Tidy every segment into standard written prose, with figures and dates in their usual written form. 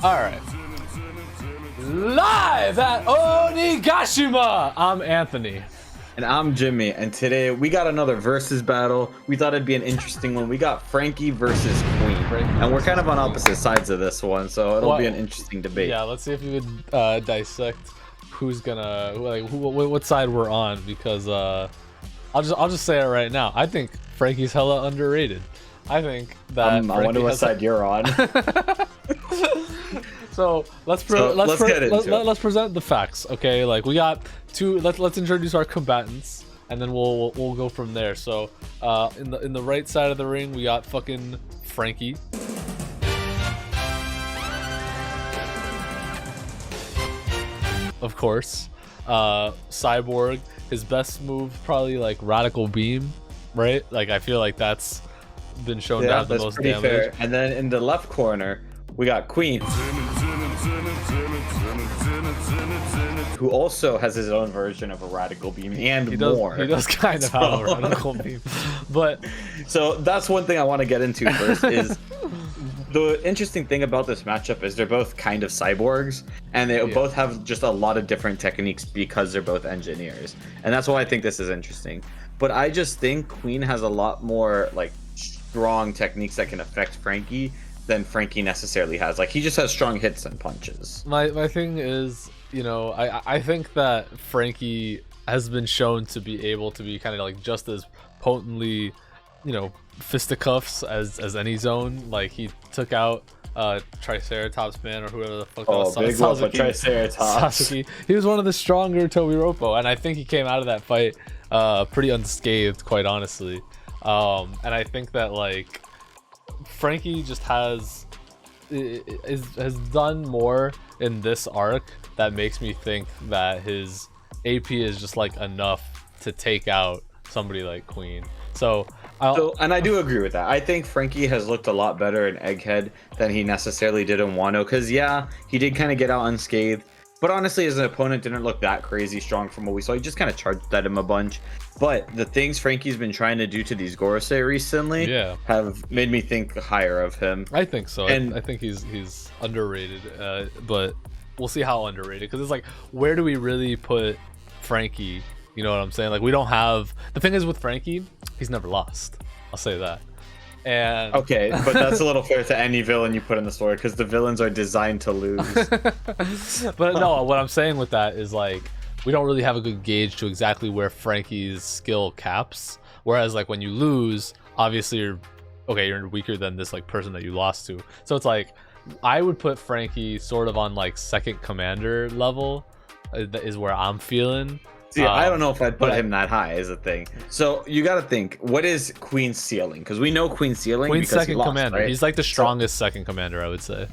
All right. Live at Onigashima. I'm Anthony. And I'm Jimmy, and today we got another versus battle. We thought it'd be an interesting one. We got Franky versus Queen, and we're kind of on opposite sides of this one, so it'll be an interesting debate. Yeah, let's see if we would dissect who's gonna what side we're on, because I'll just say it right now. I think Franky's hella underrated. I think that I wonder what side you're on. So let's present the facts, okay? Like, we got two. Let's introduce our combatants, and then we'll go from there. So in the right side of the ring, we got fucking Franky. Of course, Cyborg. His best move probably like Radical Beam, right? Like, I feel like that's been shown to have the most damage. Fair. And then in the left corner, we got Queen, who also has his own version of a Radical Beam and more. He does kind of have a Radical Beam, but so that's one thing I want to get into first. Is the interesting thing about this matchup is they're both kind of cyborgs, and they both have just a lot of different techniques because they're both engineers, and that's why I think this is interesting. But I just think Queen has a lot more like strong techniques that can affect Franky than Franky necessarily has. Like, he just has strong hits and punches. My thing is, you know, I think that Franky has been shown to be able to be kind of like just as potently, you know, fisticuffs as any zone. Like, he took out Triceratops Man, or whoever the fuck that was. Big love for Triceratops. Sasuke. He was one of the stronger Tobiroppo, and I think he came out of that fight pretty unscathed, quite honestly. And I think that, like, Franky just has done more in this arc that makes me think that his AP is just like enough to take out somebody like Queen. And I do agree with that. I think Franky has looked a lot better in Egghead than he necessarily did in Wano, because yeah, he did kind of get out unscathed, but honestly, as an opponent, didn't look that crazy strong from what we saw. He just kind of charged at him a bunch. But the things Franky's been trying to do to these Gorosei recently have made me think higher of him. I think so. And I think he's underrated, but we'll see how underrated. Because it's like, where do we really put Franky? You know what I'm saying? Like, we don't have... The thing is with Franky, he's never lost. I'll say that. And okay, but that's a little fair to any villain you put in the story, because the villains are designed to lose. But no, what I'm saying with that is, like, we don't really have a good gauge to exactly where Franky's skill caps. Whereas, like, when you lose, obviously you're weaker than this like person that you lost to. So it's like, I would put Franky sort of on like second commander level, is where I'm feeling. See, I don't know if I'd put him that high, is the thing. So you got to think, what is Queen's ceiling? Because we know Queen's ceiling. Queen's because second he lost, commander. Right? He's like the strongest second commander, I would say.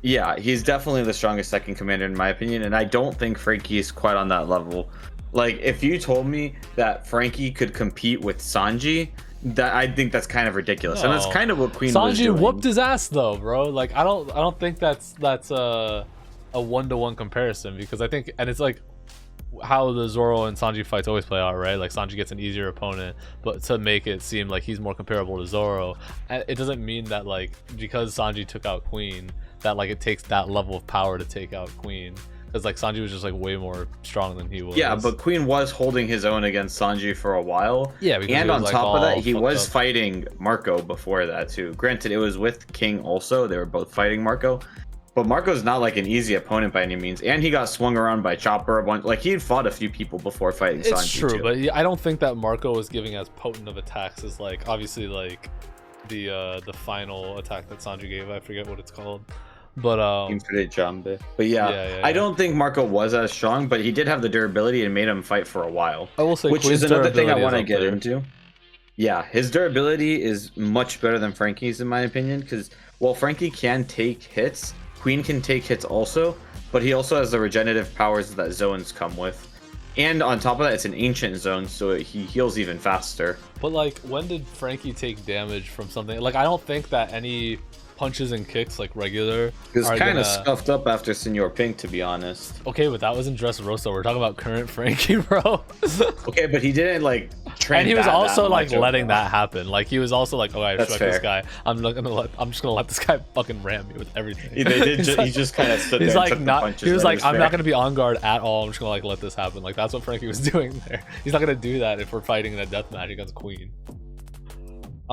Yeah, he's definitely the strongest second commander in my opinion, and I don't think Franky is quite on that level. Like, if you told me that Franky could compete with Sanji, that I think that's kind of ridiculous, and that's kind of what Queen was doing. Sanji whooped his ass though, bro. Like, I don't think that's a 1-to-1 comparison, because I think, and it's like how the Zoro and Sanji fights always play out, right? Like, Sanji gets an easier opponent, but to make it seem like he's more comparable to Zoro, it doesn't mean that, like, because Sanji took out Queen, that like it takes that level of power to take out Queen. Because like Sanji was just like way more strong than he was. Yeah, but Queen was holding his own against Sanji for a while. Yeah, because and on like top of that, he was fighting Marco before that too. Granted, it was with King also. They were both fighting Marco. But Marco's not like an easy opponent by any means, and he got swung around by Chopper a bunch. Like, he had fought a few people before fighting Sanji. It's true, too. but I don't think that Marco was giving as potent of attacks as, like, obviously, like the final attack that Sanji gave. I forget what it's called, but But yeah, I don't think Marco was as strong, but he did have the durability and made him fight for a while. I will say, which is another thing I want to get into. Yeah, his durability is much better than Franky's in my opinion, because while Franky can take hits, Queen can take hits also, but he also has the regenerative powers that zones come with. And on top of that, it's an ancient zone, so he heals even faster. But like, when did Franky take damage from something? Like, I don't think that any punches and kicks, like regular, it's kind of scuffed up after Senor Pink, to be honest. Okay, but that wasn't Dressrosa. We're talking about current Franky, bro. Okay, but he didn't like trained. And he was that also like much letting overall. that happen. Like he was also like, oh, I That's respect this fair. guy. I'm just gonna let this guy fucking ram me with everything. They did. He just kind of stood there. He's and like took the not. punches He was that like, I'm not fair. gonna be on guard at all. I'm just gonna like let this happen. Like that's what Franky was doing there. He's not gonna do that if we're fighting in a deathmatch against Queen.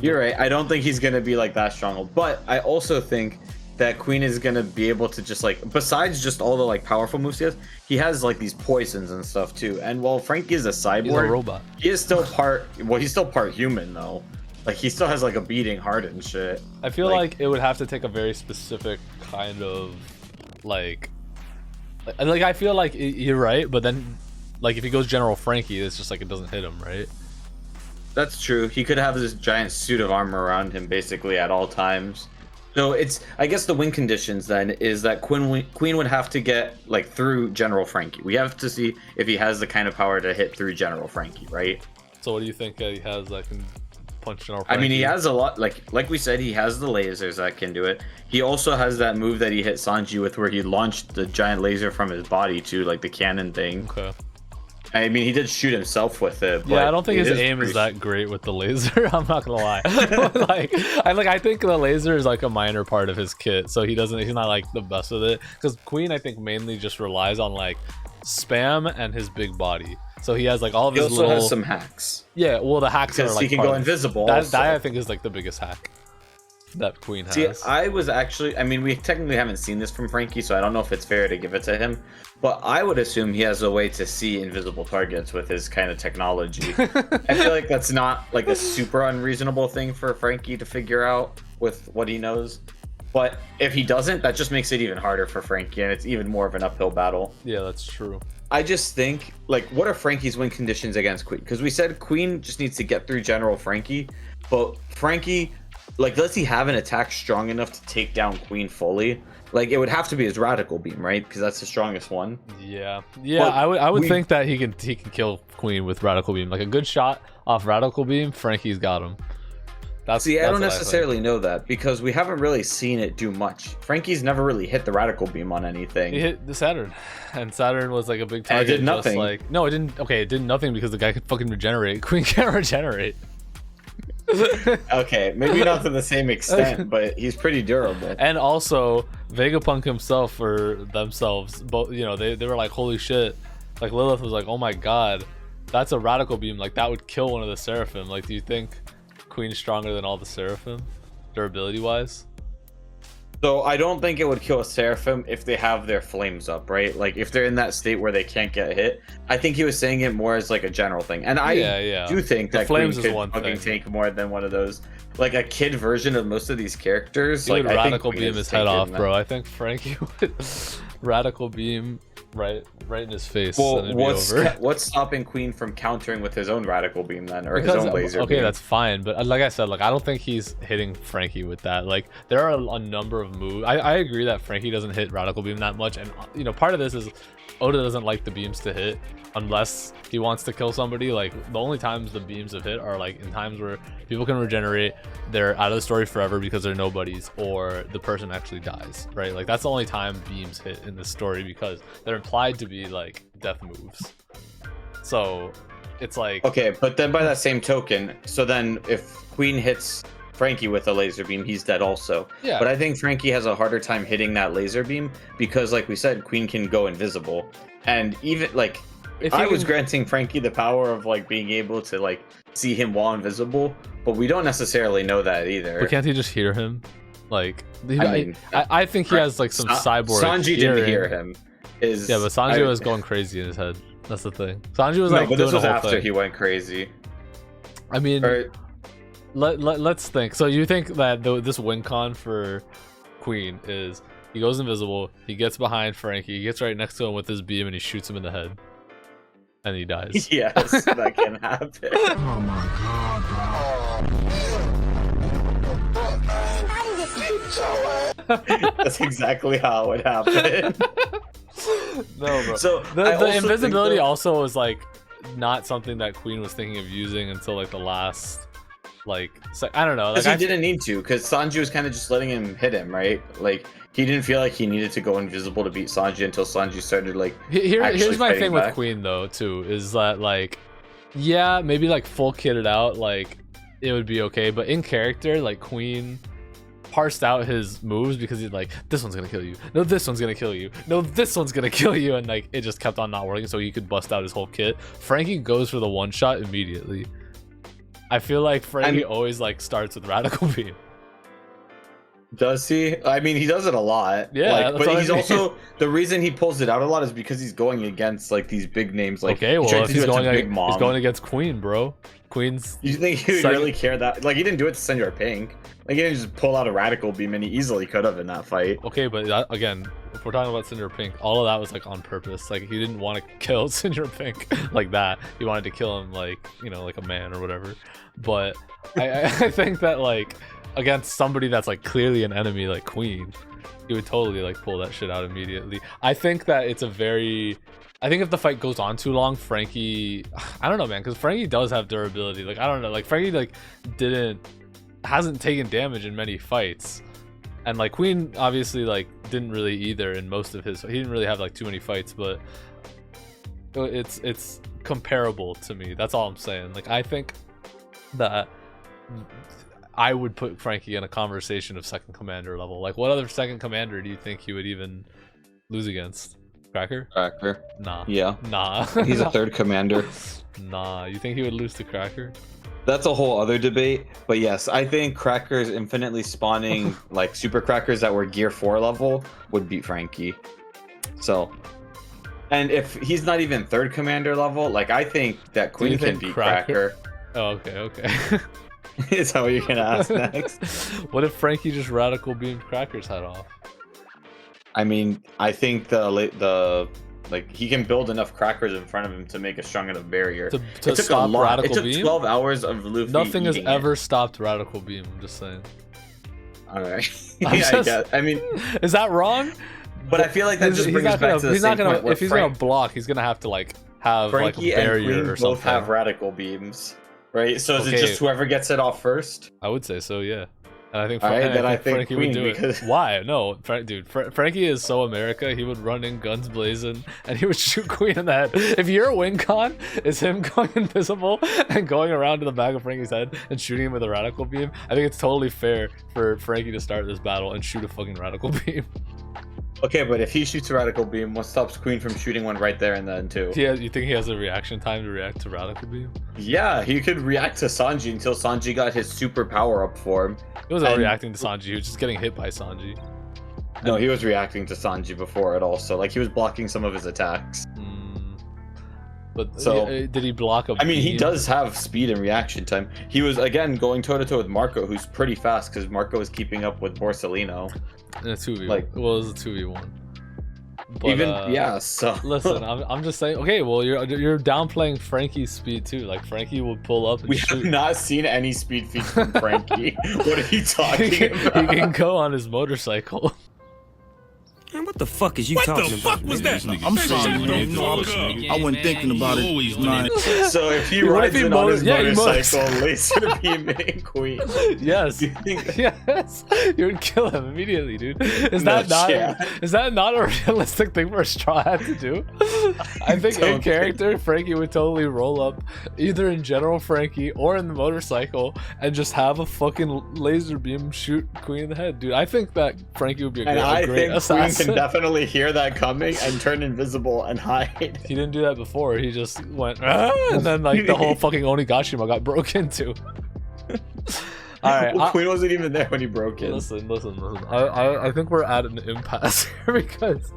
You're right. I don't think he's gonna be like that strong. But I also think that Queen is gonna be able to just like, besides just all the like powerful moves he has like these poisons and stuff too. And while Franky is a cyborg, He's a robot. he is still part. Well, he's still part human though. Like he still has like a beating heart and shit. I feel like it would have to take a very specific kind of like I feel like you're right, but then like if he goes General Franky, it's just like it doesn't hit him, right? That's true. He could have this giant suit of armor around him basically at all times. So it's, I guess the win conditions then is that Queen would have to get like through General Franky. We have to see if he has the kind of power to hit through General Franky, right? So what do you think he has that can punch General Franky? I mean, he has a lot, like we said, he has the lasers that can do it. He also has that move that he hit Sanji with where he launched the giant laser from his body to like the cannon thing. Okay. I mean, he did shoot himself with it. But yeah, I don't think his is aim is pretty- that great with the laser. I'm not gonna lie. I think the laser is like a minor part of his kit, so he's not like the best with it. Because Queen, I think, mainly just relies on like spam and his big body. So he has like all of He his also little. has some hacks. Yeah, well, the hacks are Because like he can part go of- invisible. That also. I think is like the biggest hack that Queen has. See, I was actually, I mean, we technically haven't seen this from Franky, so I don't know if it's fair to give it to him. But I would assume he has a way to see invisible targets with his kind of technology. I feel like that's not like a super unreasonable thing for Franky to figure out with what he knows. But if he doesn't, that just makes it even harder for Franky, and it's even more of an uphill battle. Yeah, that's true. I just think, like, what are Franky's win conditions against Queen? Because we said Queen just needs to get through General Franky, but Franky, like, does he have an attack strong enough to take down Queen fully? Like, it would have to be his radical beam, right? Because that's the strongest one. Yeah, yeah. But I would think that he can kill Queen with radical beam. Like a good shot off radical beam, Franky's got him. I don't necessarily know that because we haven't really seen it do much. Franky's never really hit the radical beam on anything. He hit the Saturn, and Saturn was like a big target. did nothing. Just like, no, it didn't. Okay, it did nothing because the guy could fucking regenerate. Queen can't regenerate. Okay, maybe not to the same extent, but he's pretty durable. And also, Vegapunk himself or themselves, both, you know, they were like, holy shit. Like Lilith was like, oh my god, that's a radical beam. Like that would kill one of the Seraphim. Like, do you think Queen's stronger than all the Seraphim, durability wise? So I don't think it would kill a Seraphim if they have their flames up, right? Like if they're in that state where they can't get hit. I think he was saying it more as like a general thing. And I do think The that flames Queen is could one fucking thing. take more than one of those. Like a kid version of most of these characters. He would I think radical Queen beam is his head taking off, that. bro. I think Franky would radical beam right in his face. Well, and it'd be over. what's stopping Queen from countering with his own radical beam then, or Because, his own laser? okay, beam? that's fine, but like I said, like I don't think he's hitting Franky with that. Like there are a number of moves. I agree that Franky doesn't hit radical beam that much, and you know, part of this is Oda doesn't like the beams to hit unless he wants to kill somebody. Like the only times the beams have hit are like in times where people can regenerate, they're out of the story forever because they're nobodies, or the person actually dies, right? Like that's the only time beams hit in this story because they're implied to be like death moves. So it's like, okay, but then by that same token, so then if Queen hits Franky with a laser beam, he's dead also. yeah, But I think Franky has a harder time hitting that laser beam because, like we said, Queen can go invisible. And even, like, if I he was can- granting Franky the power of, like, being able to, like, see him while invisible, but we don't necessarily know that either. but can't he just hear him? Like, mean, I think he has like some cyborg Sanji hearing. didn't hear him. Yeah, but Sanji was going crazy in his head. That's the thing. Sanji was No, like but this doing was the whole after thing. he went crazy. I mean, Or, let's think. So you think that this win con for Queen is he goes invisible, he gets behind Franky, he gets right next to him with his beam, and he shoots him in the head, and he dies. yes, that can happen. Oh my god, That's exactly how it would happen. No, bro. So I the also think invisibility that- also was like not something that Queen was thinking of using until like the last, like, I don't know. Like Because he didn't need to, because Sanji was kind of just letting him hit him, right? Like, he didn't feel like he needed to go invisible to beat Sanji until Sanji started, like, here's actually my fighting thing back. with Queen though too, is that like Yeah, maybe like full kitted out, like it would be okay. But in character, like Queen parsed out his moves because he's like, this one's gonna kill you, no, this one's gonna kill you, no, this one's gonna kill you, and like it just kept on not working, so he could bust out his whole kit. Franky goes for the one shot immediately. I feel like Franky always like starts with radical beam. Does he? I mean, he does it a lot. Yeah, like, but he's also the reason he pulls it out a lot is because he's going against like these big names. Like, okay, well, if he's going against Queen, bro. Queen's. You think he would really care that? Like, he didn't do it to Senor Pink. Like, he didn't just pull out a radical beam, and he easily could have in that fight. Okay, but that, again, if we're talking about Senor Pink, all of that was like on purpose. Like, he didn't want to kill Senor Pink like that. He wanted to kill him like, you know, like a man or whatever. But I think that like against somebody that's like clearly an enemy like Queen, he would totally like pull that shit out immediately. I think that it's a very, I think if the fight goes on too long, Franky, I don't know, man, because Franky does have durability. Like, I don't know, like Franky like hasn't taken damage in many fights, and like Queen obviously like didn't really either in most of his. He didn't really have like too many fights, but it's comparable to me. That's all I'm saying. Like, I think that I would put Franky in a conversation of second commander level. Like, what other second commander do you think he would even lose against? Cracker? Cracker. Nah. Yeah. Nah. He's a third commander. Nah. You think he would lose to Cracker? That's a whole other debate. But yes, I think Crackers infinitely spawning like super Crackers that were gear 4 level would beat Franky. So, and if he's not even third commander level, like I think that Queen can beat Cracker. Oh, okay. Is that what you're gonna ask next? What if Franky just radical beamed Cracker's head off? I mean, I think the like he can build enough Crackers in front of him to make a strong enough barrier. To stop radical beam? It took 12 hours of Luffy. Nothing has ever stopped radical beam. I'm just saying. All right. I guess. I mean, is that wrong? But I feel like that just brings us back to the same point where if he's gonna block, he's gonna have to like have Franky like a barrier and Queen or something. both have radical beams, right? So is it just whoever gets it off first? I would say so, yeah. And I think, I think Franky Queen, would do because... it. Why? No, dude. Franky is so America. He would run in guns blazing, and he would shoot Queen in the head. If your win con is him going invisible and going around to the back of Franky's head and shooting him with a radical beam, I think it's totally fair for Franky to start this battle and shoot a fucking radical beam. Okay, but if he shoots a radical beam, what stops Queen from shooting one right there and then too? Yeah, you think he has a reaction time to react to radical beam? Yeah, he could react to Sanji until Sanji got his super power up for him. He wasn't reacting to Sanji, he was just getting hit by Sanji. No, he was reacting to Sanji before it also. Like, he was blocking some of his attacks. But so, did he block a I mean, he does have speed and reaction time. He was, again, going toe-to-toe with Marco, who's pretty fast, because Marco is keeping up with Borsalino. In a 2v1. Like, well, it was a 2v1. But, even, yeah, so... Listen, I'm just saying, okay, well, you're downplaying Franky's speed, too. Like, Franky would pull up and We shoot. have not seen any speed feats from Franky. What are you talking about? He can go on his motorcycle. Man, what the fuck is you talking about? What the fuck was that? I'm sorry, man. I wasn't thinking about it. Man. So if he rides in on his motorcycle, laser beaming Queen. Yes. Yes. You would kill him immediately, dude. Is that not a realistic thing for a straw hat to do? I think in character, Franky would totally roll up either in General Franky or in the motorcycle and just have a fucking laser beam shoot Queen in the head, dude. I think that Franky would be a great assassin. Queen can definitely hear that coming and turn invisible and hide. He didn't do that before. He just went, and then like the whole fucking Onigashima got broke into. All right, well, Queen wasn't even there when he broke in. Listen. I think we're at an impasse here because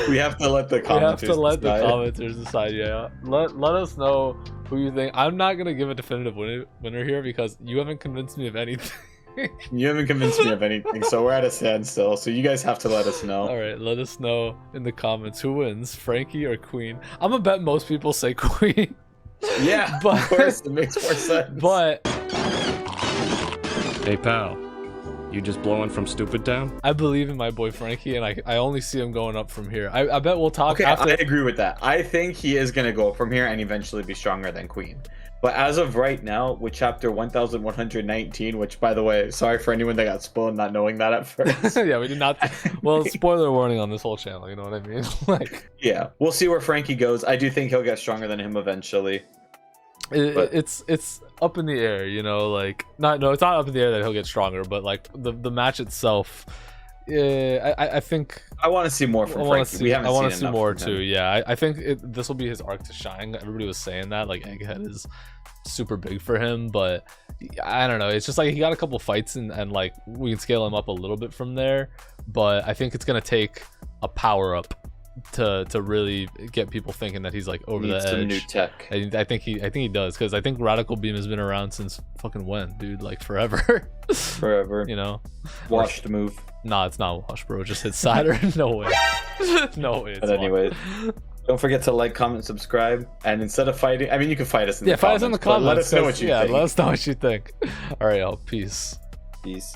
we have to let the commenters decide. Yeah, let us know who you think. I'm not gonna give a definitive winner here because you haven't convinced me of anything. You haven't convinced me of anything, so we're at a standstill. So you guys have to let us know. All right, let us know in the comments who wins, Franky or Queen. I'm gonna bet most people say Queen. Yeah, but, of course, it makes more sense. But hey, pal, you just blowing from Stupid Town? I believe in my boy Franky, and I only see him going up from here. I bet we'll talk. Okay, after. I agree with that. I think he is gonna go up from here and eventually be stronger than Queen. But as of right now, with chapter 1119, which, by the way, sorry for anyone that got spoiled not knowing that at first. Yeah, we did not. Well, spoiler warning on this whole channel. You know what I mean? Like, yeah, we'll see where Franky goes. I do think he'll get stronger than him eventually. It's up in the air, you know, like it's not up in the air that he'll get stronger, but like the match itself, I think I want to see more from Franky. We haven't I want to seen see enough more from him. too. Yeah, I think this will be his arc to shine. Everybody was saying that like Egghead is super big for him, but I don't know. It's just like he got a couple fights and like we can scale him up a little bit from there, but I think it's gonna take a power up to really get people thinking that he's like over the edge. Some new tech. I think he does, because I think Radical Beam has been around since fucking when, dude? Like forever. Forever. You know. Washed move. Nah, it's not wash, bro. It just hit Saturn. No way. No way. But anyway, don't forget to like, comment, subscribe, and instead of fighting, I mean, you can fight us in the comments. Fight us in the comments. Let us know what you think. Let us know what you think. All right, y'all. Peace. Peace.